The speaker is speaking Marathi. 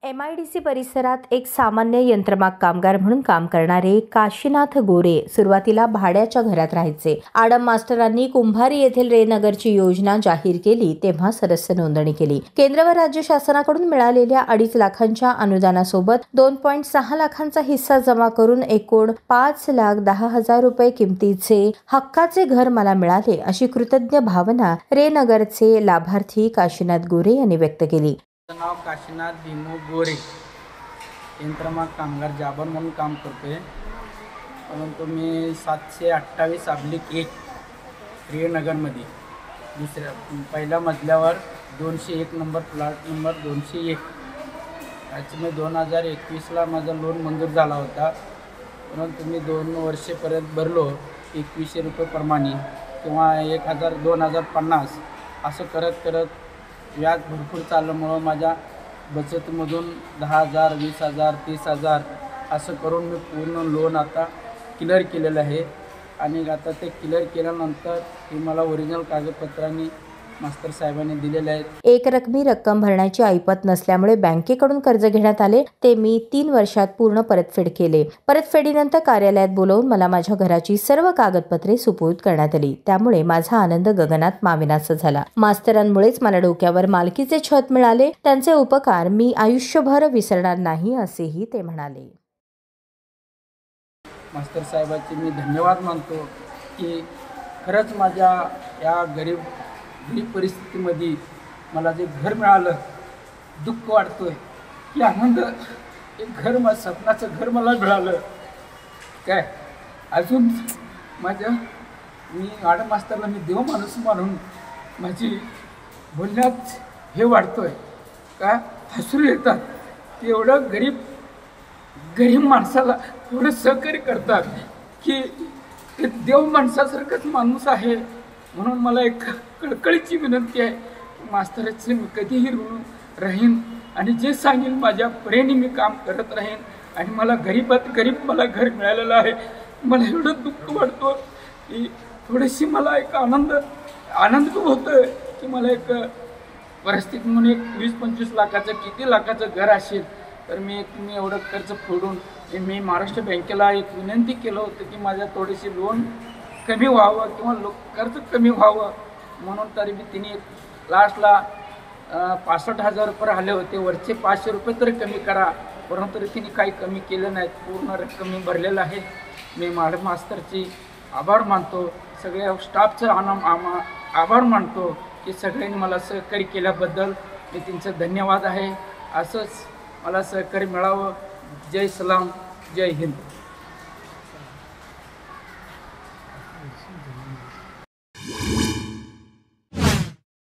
MIDC परिसरात एक सामान्य यंत्रमाग कामगार म्हणून काम करणारे काशीनाथ गोरे सुरुवातीला भाड्याच्या घरात राहायचे. आडम मास्टरांनी कुंभारी येथील रे नगरची योजना जाहीर केली तेव्हा सदस्य नोंदणी केली. केंद्र व राज्य शासनाकडून मिळालेल्या 2.5 लाखांच्या अनुदानासोबत 2.6 लाखांचा हिस्सा जमा करून एकूण 5,10,000 रुपये किमतीचे हक्काचे घर मला मिळाले, अशी कृतज्ञ भावना रे नगरचे लाभार्थी काशीनाथ गोरे यांनी व्यक्त केली. नाव काशीनाथ भीमू गोरे, यंत्रमाग कामगार जाबर म्हणून काम करतोय. परंतु मी 728/1 रेनगरमध्ये पहिल्या मजल्यावर 201 नंबर प्लॉट नंबर 201 याची मी 2021ला माझा लोन मंजूर झाला होता. परंतु मी 2 वर्षेपर्यंत भरलो 2100 रुपये प्रमाणे किंवा 1,000 2,050 असं करत करत व्याज भरपूर चालल्यामुळं माझ्या बचतमधून 10,000 20,000 30,000 असं करून मी पूर्ण लोन आता क्लिअर केलेलं आहे. आणि आता ते क्लिअर केल्यानंतर हे मला ओरिजिनल कागदपत्रांनी मास्तर साहेबांनी दिलेले आहेत. एक रकमी रक्कम भरण्याची ऐपत नसल्यामुळे बँकेकडून कर्ज घेण्यात आले. ते मी 3 वर्षात पूर्ण परतफेड केले. परतफेडीनंतर कार्यालयात बोलवून मला माझ्या घराची सर्व कागदपत्रे सुपूर्द करण्यात आली. त्यामुळे माझा आनंद गगनात मावेनासा झाला. मास्तरांमुळेच मला डोक्यावर मालकीचे छत मिळाले. त्यांचे उपकार मी आयुष्यभर विसरणार नाही, असेही ते म्हणाले. मास्तर साहेबांचे मी धन्यवाद मानतो की खरंच माझ्या या गरीब परिस्थितीमध्ये मला जे घर मिळालं, दुःख वाटतोय की आनंद, एक घर स्वप्नाचं घर मला मिळालं. काय अजून मी आडम मास्तरला मी देव माणूस म्हणून माझी बोलण्यात हे वाटतोय का हसू येतात की एवढं गरीब माणसाला एवढं सहकार्य करतात की ते देव माणसासारखंच माणूस आहे. म्हणून मला एक कळकळीची विनंती आहे की मास्तराचे मी कधीही ऋण राहीन आणि जे सांगेल माझ्या परीने मी काम करत राहीन. आणि मला गरीब मला घर मिळालेलं आहे. मला एवढं दुःख वाटतो की थोडीशी मला एक आनंद खूप होतोय की मला एक परिस्थिती म्हणून एक 20-25 लाखाचं किती लाखाचं घर असेल तर मी एवढं कर्ज फोडून मी महाराष्ट्र बँकेला एक विनंती केलं होतं की माझ्या थोडीशी लोन कमी व्हावं किंवा कर्ज कमी व्हावं म्हणून. तरी मी तिने लास्टला 65,000 रुपये राहिले होते. वरचे 500 रुपये तरी कमी करा, परंतु तिने काही कमी केलं नाहीत. पूर्ण रक्कम मी भरलेलं आहे. मी मॅडम मास्तरची आभार मानतो, सगळ्या स्टाफचं आभार मानतो की सगळ्यांनी मला सहकार्य केल्याबद्दल मी त्यांचं धन्यवाद आहे. असंच मला सहकार्य मिळावं. जय सलाम, जय हिंद.